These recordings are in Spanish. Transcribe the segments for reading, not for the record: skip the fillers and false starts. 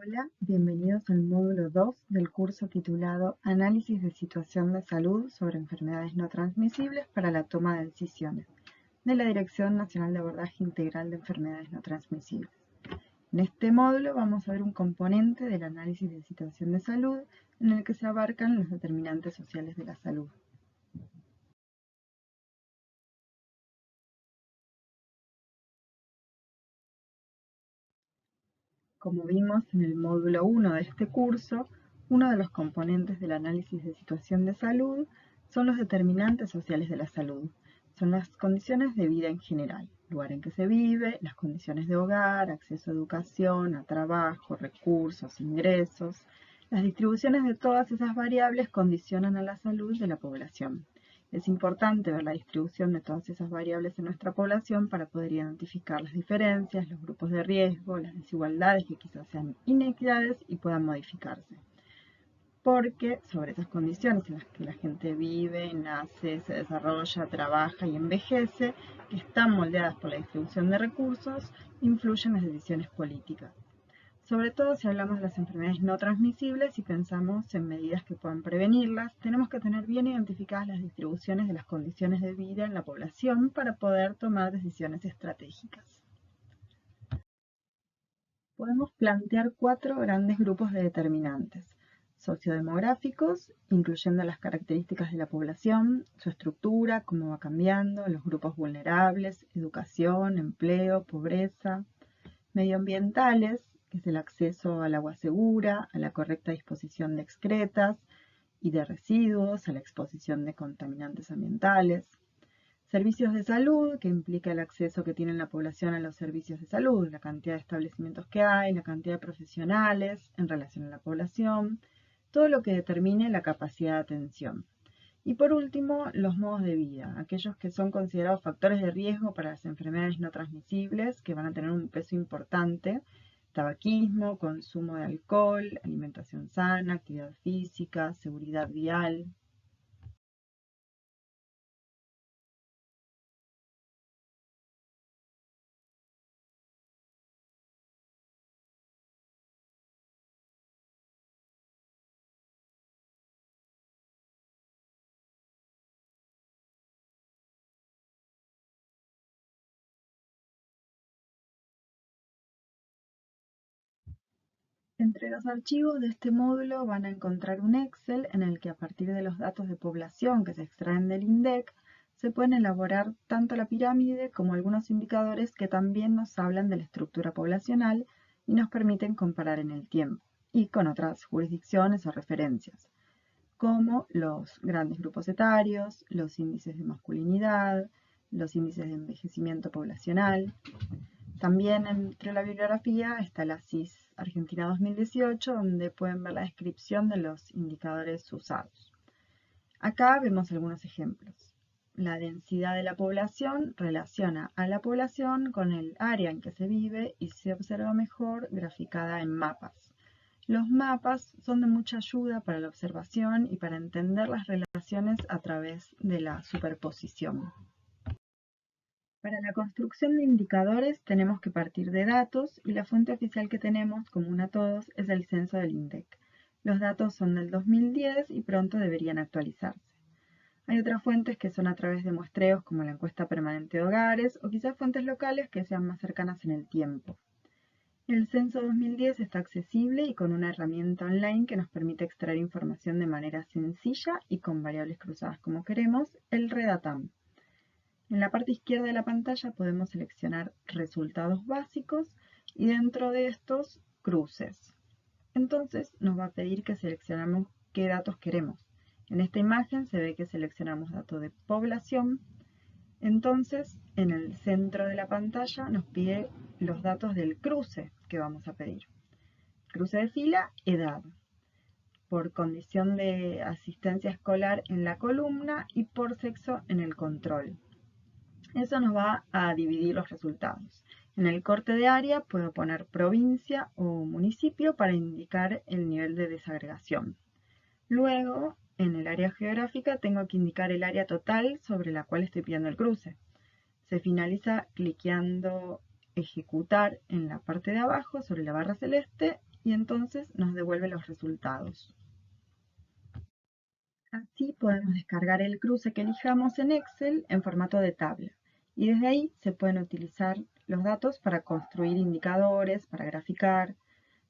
Hola, bienvenidos al módulo 2 del curso titulado Análisis de situación de salud sobre enfermedades no transmisibles para la toma de decisiones, de la Dirección Nacional de Abordaje Integral de Enfermedades No Transmisibles. En este módulo vamos a ver un componente del análisis de situación de salud en el que se abarcan los determinantes sociales de la salud. Como vimos en el módulo 1 de este curso, uno de los componentes del análisis de situación de salud son los determinantes sociales de la salud. Son las condiciones de vida en general, lugar en que se vive, las condiciones de hogar, acceso a educación, a trabajo, recursos, ingresos. Las distribuciones de todas esas variables condicionan a la salud de la población. Es importante ver la distribución de todas esas variables en nuestra población para poder identificar las diferencias, los grupos de riesgo, las desigualdades que quizás sean inequidades y puedan modificarse. Porque sobre esas condiciones en las que la gente vive, nace, se desarrolla, trabaja y envejece, que están moldeadas por la distribución de recursos, influyen las decisiones políticas. Sobre todo si hablamos de las enfermedades no transmisibles y pensamos en medidas que puedan prevenirlas, tenemos que tener bien identificadas las distribuciones de las condiciones de vida en la población para poder tomar decisiones estratégicas. Podemos plantear 4 grandes grupos de determinantes: sociodemográficos, incluyendo las características de la población, su estructura, cómo va cambiando, los grupos vulnerables, educación, empleo, pobreza; medioambientales, que es el acceso al agua segura, a la correcta disposición de excretas y de residuos, a la exposición de contaminantes ambientales; servicios de salud, que implica el acceso que tiene la población a los servicios de salud, la cantidad de establecimientos que hay, la cantidad de profesionales en relación a la población, todo lo que determine la capacidad de atención. Y por último, los modos de vida, aquellos que son considerados factores de riesgo para las enfermedades no transmisibles, que van a tener un peso importante: tabaquismo, consumo de alcohol, alimentación sana, actividad física, seguridad vial. Entre los archivos de este módulo van a encontrar un Excel en el que, a partir de los datos de población que se extraen del INDEC, se pueden elaborar tanto la pirámide como algunos indicadores que también nos hablan de la estructura poblacional y nos permiten comparar en el tiempo y con otras jurisdicciones o referencias, como los grandes grupos etarios, los índices de masculinidad, los índices de envejecimiento poblacional. También entre la bibliografía está la CIS Argentina 2018, donde pueden ver la descripción de los indicadores usados. Acá vemos algunos ejemplos. La densidad de la población relaciona a la población con el área en que se vive y se observa mejor graficada en mapas. Los mapas son de mucha ayuda para la observación y para entender las relaciones a través de la superposición. Para la construcción de indicadores tenemos que partir de datos, y la fuente oficial que tenemos, común a todos, es el censo del INDEC. Los datos son del 2010 y pronto deberían actualizarse. Hay otras fuentes que son a través de muestreos, como la encuesta permanente de hogares, o quizás fuentes locales que sean más cercanas en el tiempo. El censo 2010 está accesible y con una herramienta online que nos permite extraer información de manera sencilla y con variables cruzadas como queremos, el Redatam. En la parte izquierda de la pantalla podemos seleccionar resultados básicos y dentro de estos cruces. Entonces nos va a pedir que seleccionemos qué datos queremos. En esta imagen se ve que seleccionamos datos de población. Entonces en el centro de la pantalla nos pide los datos del cruce que vamos a pedir. Cruce de fila, edad, por condición de asistencia escolar en la columna y por sexo en el control. Eso nos va a dividir los resultados. En el corte de área puedo poner provincia o municipio para indicar el nivel de desagregación. Luego, en el área geográfica tengo que indicar el área total sobre la cual estoy pidiendo el cruce. Se finaliza cliqueando ejecutar en la parte de abajo sobre la barra celeste y entonces nos devuelve los resultados. Así podemos descargar el cruce que elijamos en Excel en formato de tabla y desde ahí se pueden utilizar los datos para construir indicadores, para graficar.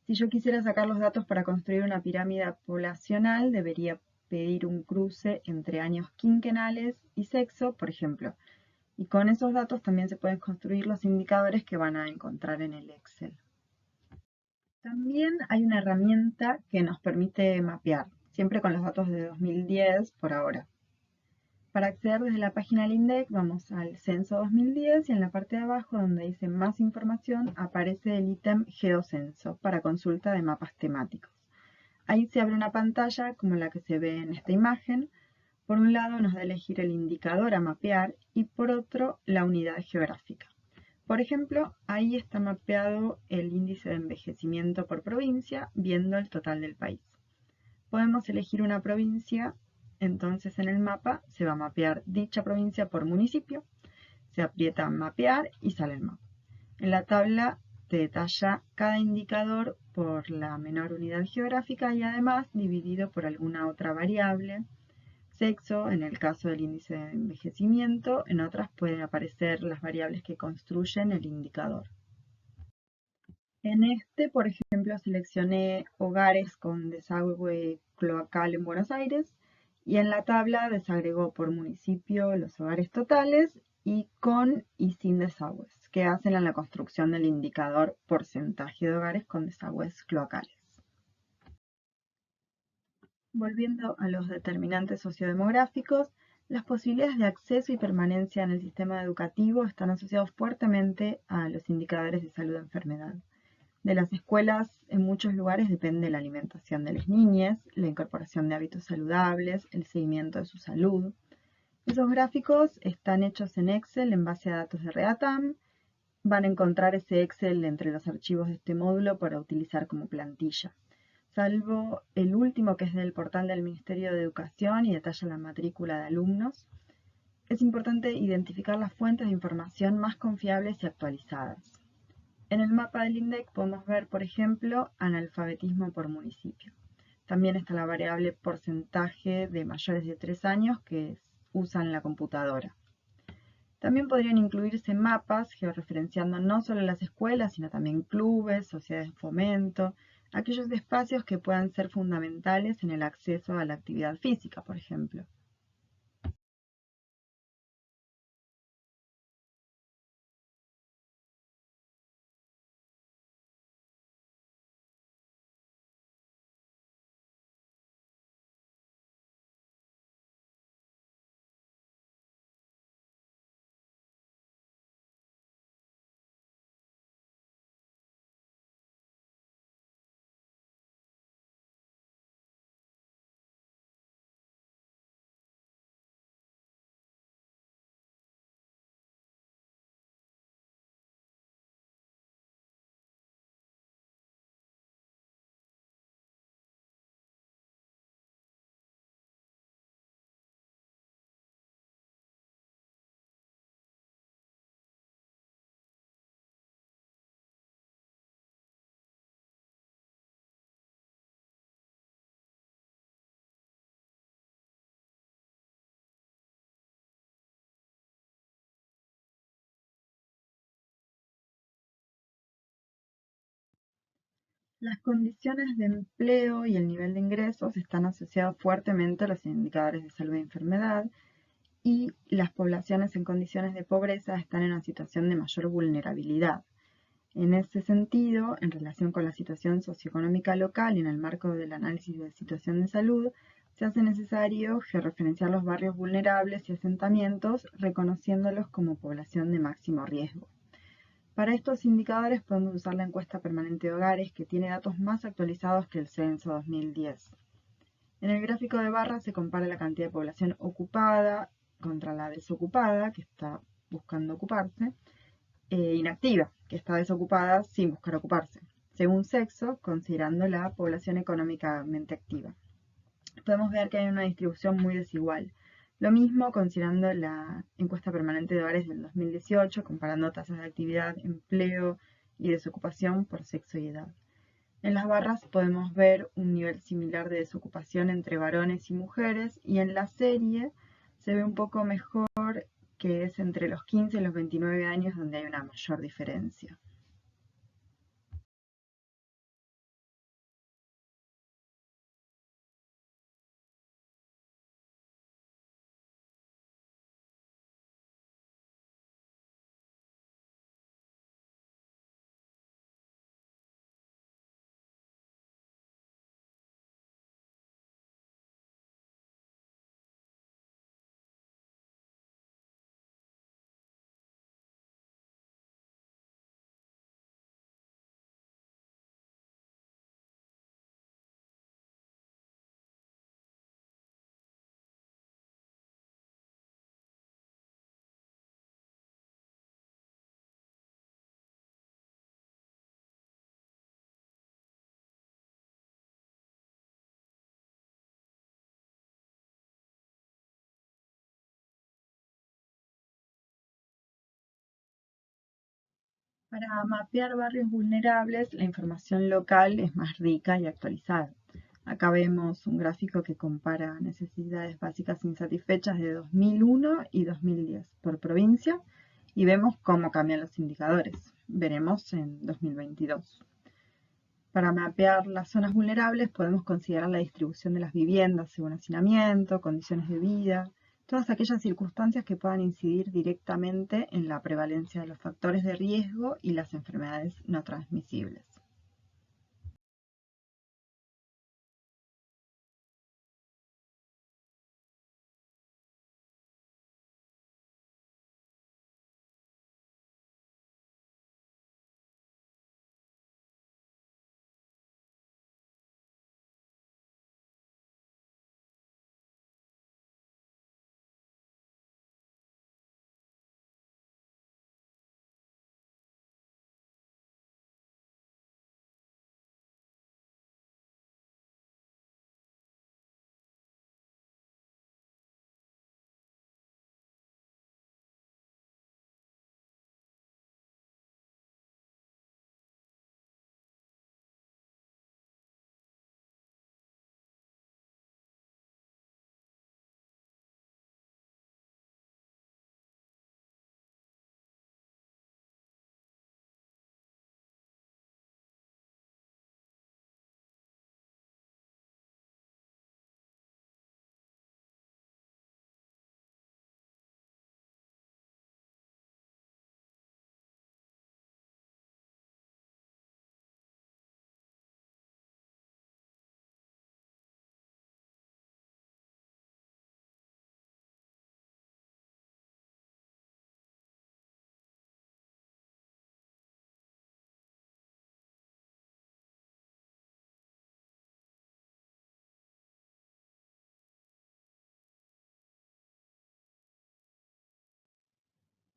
Si yo quisiera sacar los datos para construir una pirámide poblacional, debería pedir un cruce entre años quinquenales y sexo, por ejemplo. Y con esos datos también se pueden construir los indicadores que van a encontrar en el Excel. También hay una herramienta que nos permite mapear, siempre con los datos de 2010 por ahora. Para acceder desde la página del INDEC vamos al censo 2010 y en la parte de abajo donde dice más información aparece el ítem Geocenso para consulta de mapas temáticos. Ahí se abre una pantalla como la que se ve en esta imagen. Por un lado nos da a elegir el indicador a mapear y por otro la unidad geográfica. Por ejemplo, ahí está mapeado el índice de envejecimiento por provincia, viendo el total del país. Podemos elegir una provincia, entonces en el mapa se va a mapear dicha provincia por municipio, se aprieta mapear y sale el mapa. En la tabla te detalla cada indicador por la menor unidad geográfica y además dividido por alguna otra variable. Sexo, en el caso del índice de envejecimiento, en otras pueden aparecer las variables que construyen el indicador. En este, por ejemplo, seleccioné hogares con desagüe cloacal en Buenos Aires y en la tabla desagregó por municipio los hogares totales y con y sin desagües, que hacen a la construcción del indicador porcentaje de hogares con desagües cloacales. Volviendo a los determinantes sociodemográficos, las posibilidades de acceso y permanencia en el sistema educativo están asociados fuertemente a los indicadores de salud y enfermedad. De las escuelas, en muchos lugares depende la alimentación de las niñas, la incorporación de hábitos saludables, el seguimiento de su salud. Esos gráficos están hechos en Excel en base a datos de REATAM. Van a encontrar ese Excel entre los archivos de este módulo para utilizar como plantilla. Salvo el último, que es del portal del Ministerio de Educación y detalla la matrícula de alumnos, es importante identificar las fuentes de información más confiables y actualizadas. En el mapa del INDEC podemos ver, por ejemplo, analfabetismo por municipio. También está la variable porcentaje de mayores de 3 años que usan la computadora. También podrían incluirse mapas georreferenciando no solo las escuelas, sino también clubes, sociedades de fomento, aquellos espacios que puedan ser fundamentales en el acceso a la actividad física, por ejemplo. Las condiciones de empleo y el nivel de ingresos están asociados fuertemente a los indicadores de salud y enfermedad, y las poblaciones en condiciones de pobreza están en una situación de mayor vulnerabilidad. En ese sentido, en relación con la situación socioeconómica local y en el marco del análisis de situación de salud, se hace necesario georreferenciar los barrios vulnerables y asentamientos, reconociéndolos como población de máximo riesgo. Para estos indicadores podemos usar la encuesta permanente de hogares, que tiene datos más actualizados que el censo 2010. En el gráfico de barras se compara la cantidad de población ocupada contra la desocupada, que está buscando ocuparse, inactiva, que está desocupada sin buscar ocuparse, según sexo, considerando la población económicamente activa. Podemos ver que hay una distribución muy desigual. Lo mismo considerando la encuesta permanente de hogares del 2018, comparando tasas de actividad, empleo y desocupación por sexo y edad. En las barras podemos ver un nivel similar de desocupación entre varones y mujeres, y en la serie se ve un poco mejor, que es entre los 15 y los 29 años donde hay una mayor diferencia. Para mapear barrios vulnerables, la información local es más rica y actualizada. Acá vemos un gráfico que compara necesidades básicas insatisfechas de 2001 y 2010 por provincia, y vemos cómo cambian los indicadores. Veremos en 2022. Para mapear las zonas vulnerables podemos considerar la distribución de las viviendas según hacinamiento, condiciones de vida, todas aquellas circunstancias que puedan incidir directamente en la prevalencia de los factores de riesgo y las enfermedades no transmisibles.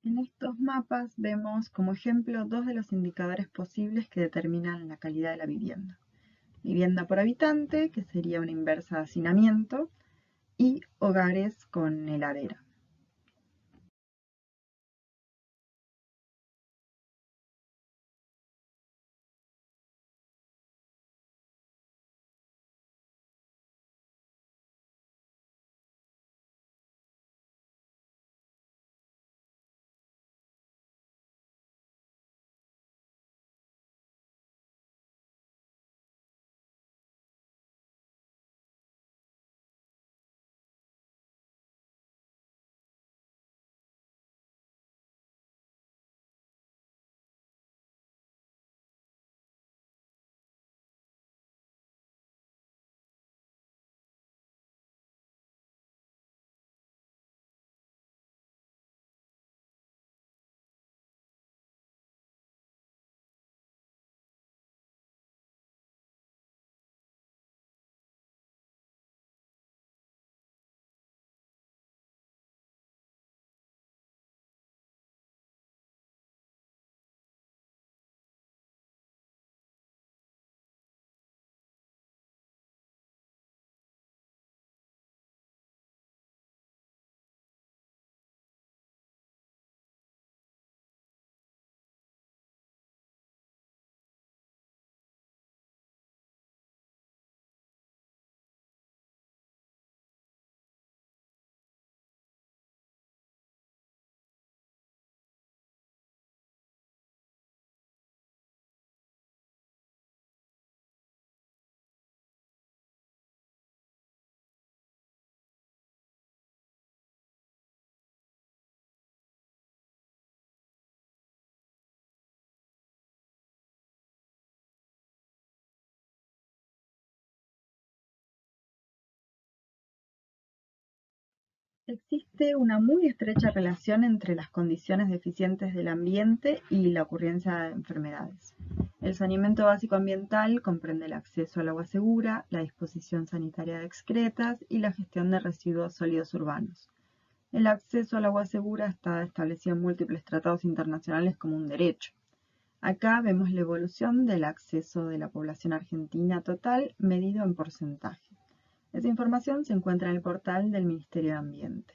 En estos mapas vemos como ejemplo dos de los indicadores posibles que determinan la calidad de la vivienda. Vivienda por habitante, que sería una inversa de hacinamiento, y hogares con heladera. Existe una muy estrecha relación entre las condiciones deficientes del ambiente y la ocurrencia de enfermedades. El saneamiento básico ambiental comprende el acceso al agua segura, la disposición sanitaria de excretas y la gestión de residuos sólidos urbanos. El acceso al agua segura está establecido en múltiples tratados internacionales como un derecho. Acá vemos la evolución del acceso de la población argentina total medido en porcentaje. Esa información se encuentra en el portal del Ministerio de Ambiente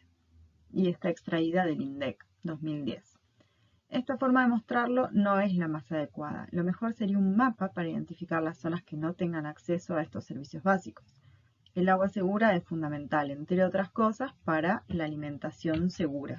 y está extraída del INDEC 2010. Esta forma de mostrarlo no es la más adecuada. Lo mejor sería un mapa para identificar las zonas que no tengan acceso a estos servicios básicos. El agua segura es fundamental, entre otras cosas, para la alimentación segura.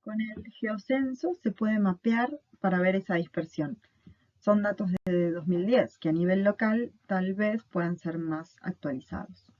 Con el geocenso se puede mapear para ver esa dispersión. Son datos de 2010 que a nivel local tal vez puedan ser más actualizados.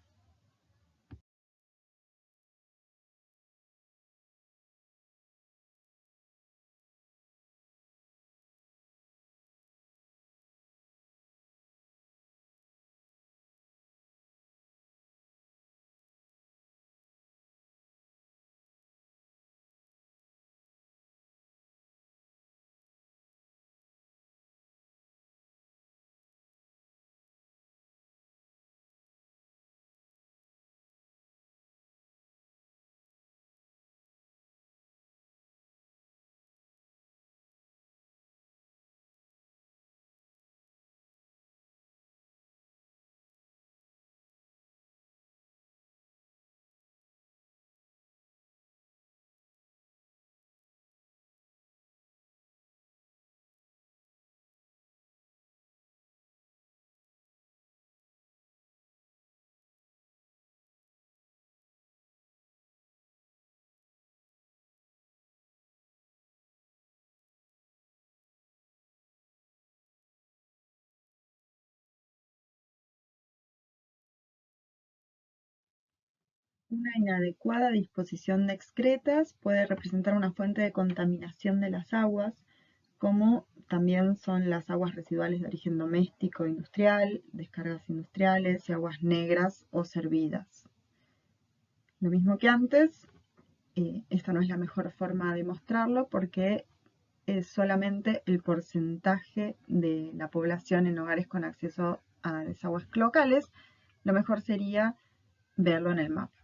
Una inadecuada disposición de excretas puede representar una fuente de contaminación de las aguas, como también son las aguas residuales de origen doméstico e industrial, descargas industriales y aguas negras o servidas. Lo mismo que antes, esta no es la mejor forma de mostrarlo porque es solamente el porcentaje de la población en hogares con acceso a desagües locales. Lo mejor sería verlo en el mapa.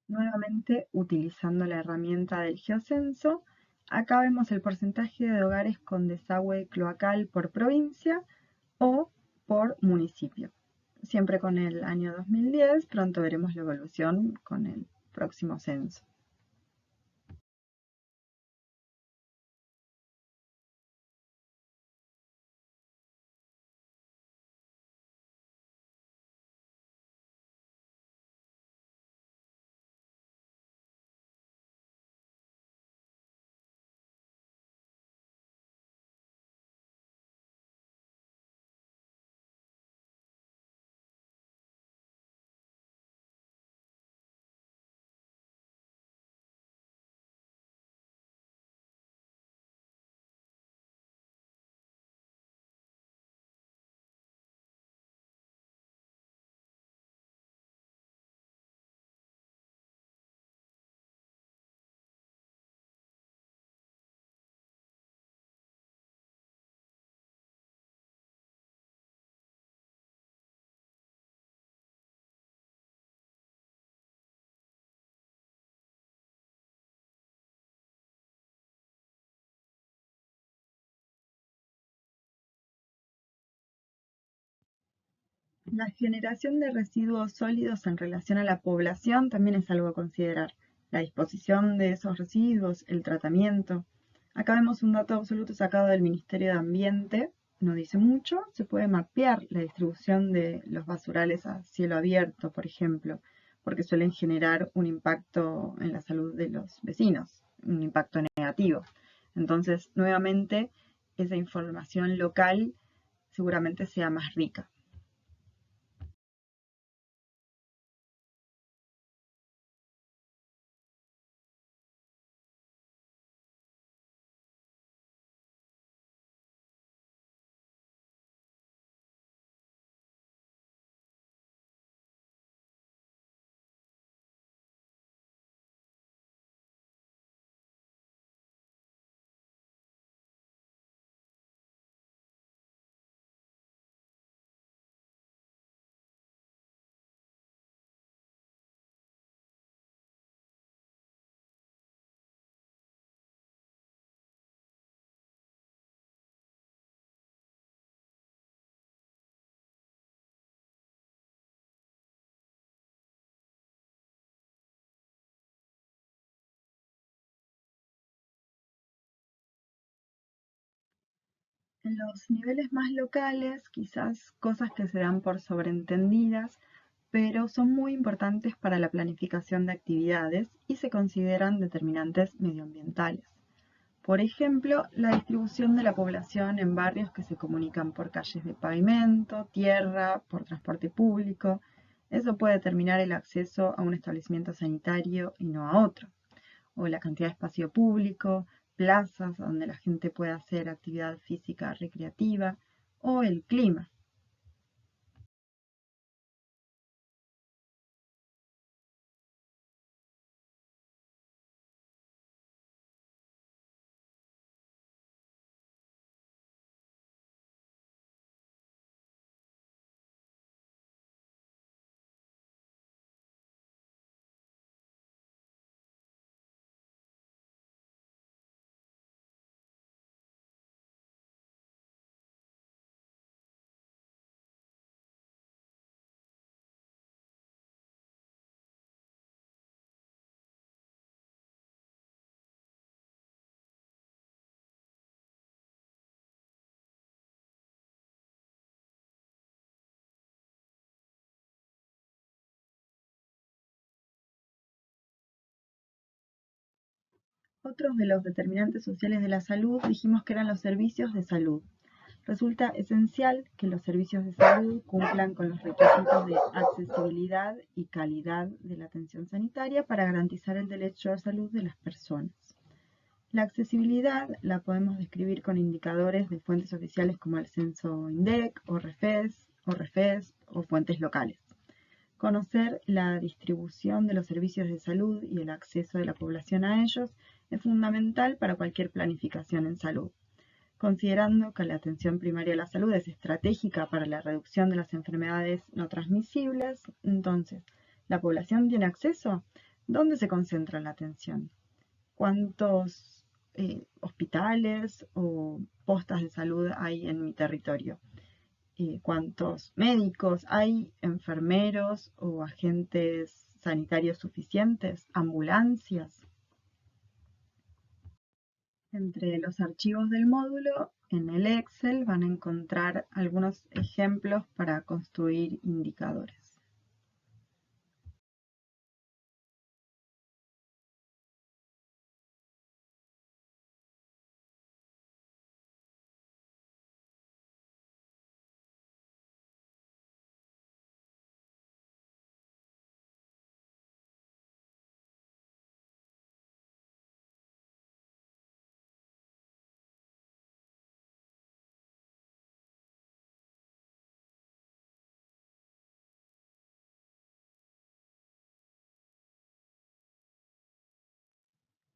Nuevamente utilizando la herramienta del geocenso, acá vemos el porcentaje de hogares con desagüe cloacal por provincia o por municipio. Siempre con el año 2010, pronto veremos la evolución con el próximo censo. La generación de residuos sólidos en relación a la población también es algo a considerar. La disposición de esos residuos, el tratamiento. Acá vemos un dato absoluto sacado del Ministerio de Ambiente, no dice mucho, se puede mapear la distribución de los basurales a cielo abierto, por ejemplo, porque suelen generar un impacto en la salud de los vecinos, un impacto negativo. Entonces, nuevamente, esa información local seguramente sea más rica. En los niveles más locales, quizás cosas que se dan por sobreentendidas, pero son muy importantes para la planificación de actividades y se consideran determinantes medioambientales. Por ejemplo, la distribución de la población en barrios que se comunican por calles de pavimento, tierra, por transporte público. Eso puede determinar el acceso a un establecimiento sanitario y no a otro, o la cantidad de espacio público, plazas donde la gente pueda hacer actividad física recreativa, o el clima. Otros de los determinantes sociales de la salud dijimos que eran los servicios de salud. Resulta esencial que los servicios de salud cumplan con los requisitos de accesibilidad y calidad de la atención sanitaria para garantizar el derecho a la salud de las personas. La accesibilidad la podemos describir con indicadores de fuentes oficiales como el censo INDEC o REFES o fuentes locales. Conocer la distribución de los servicios de salud y el acceso de la población a ellos es fundamental para cualquier planificación en salud. Considerando que la atención primaria a la salud es estratégica para la reducción de las enfermedades no transmisibles, entonces, ¿la población tiene acceso? ¿Dónde se concentra la atención? ¿Cuántos hospitales o postas de salud hay en mi territorio? ¿Cuántos médicos hay, enfermeros o agentes sanitarios suficientes, ambulancias? Entre los archivos del módulo, en el Excel van a encontrar algunos ejemplos para construir indicadores.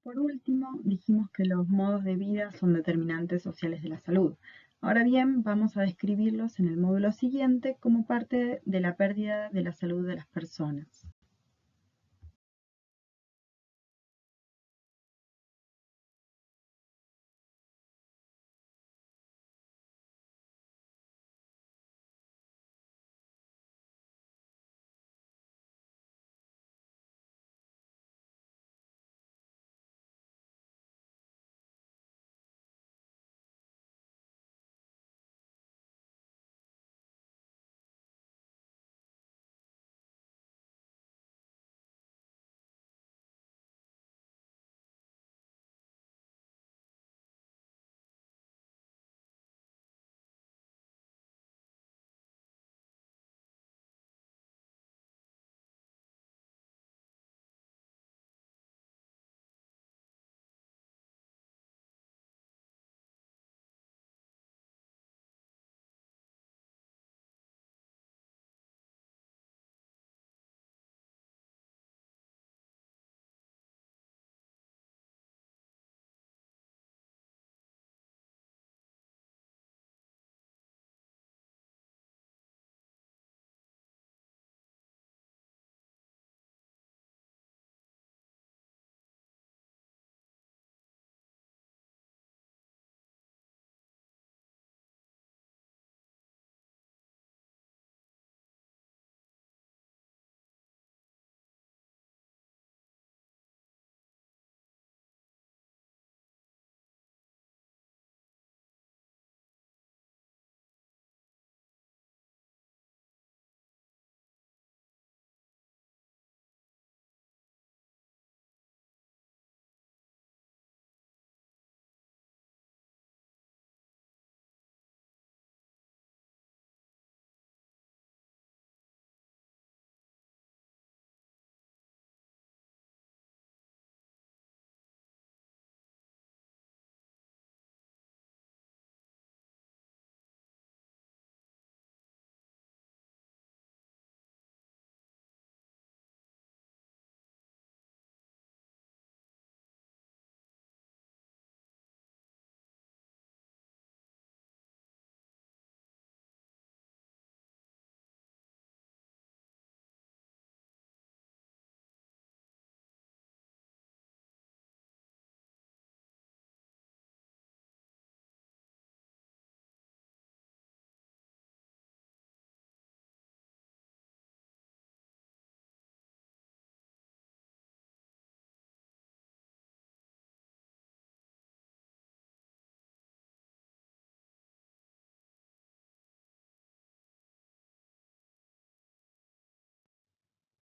Por último, dijimos que los modos de vida son determinantes sociales de la salud. Ahora bien, vamos a describirlos en el módulo siguiente como parte de la pérdida de la salud de las personas.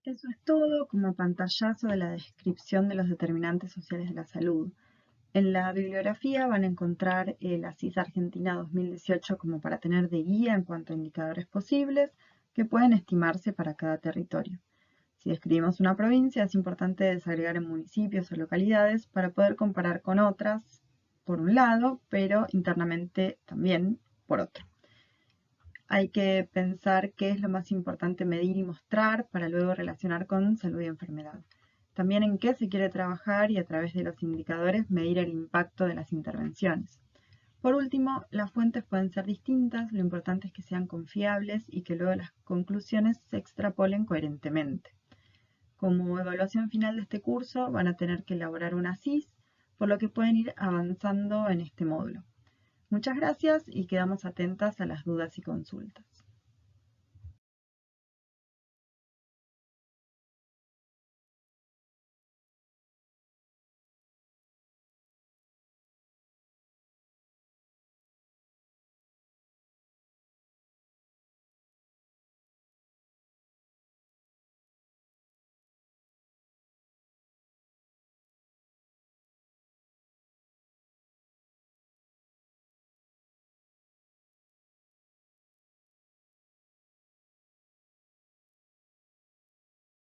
Eso es todo como pantallazo de la descripción de los determinantes sociales de la salud. En la bibliografía van a encontrar la CIS Argentina 2018 como para tener de guía en cuanto a indicadores posibles que pueden estimarse para cada territorio. Si describimos una provincia, es importante desagregar en municipios o localidades para poder comparar con otras, por un lado, pero internamente también por otro. Hay que pensar qué es lo más importante medir y mostrar para luego relacionar con salud y enfermedad. También en qué se quiere trabajar y a través de los indicadores medir el impacto de las intervenciones. Por último, las fuentes pueden ser distintas, lo importante es que sean confiables y que luego las conclusiones se extrapolen coherentemente. Como evaluación final de este curso van a tener que elaborar una CIS, por lo que pueden ir avanzando en este módulo. Muchas gracias y quedamos atentas a las dudas y consultas.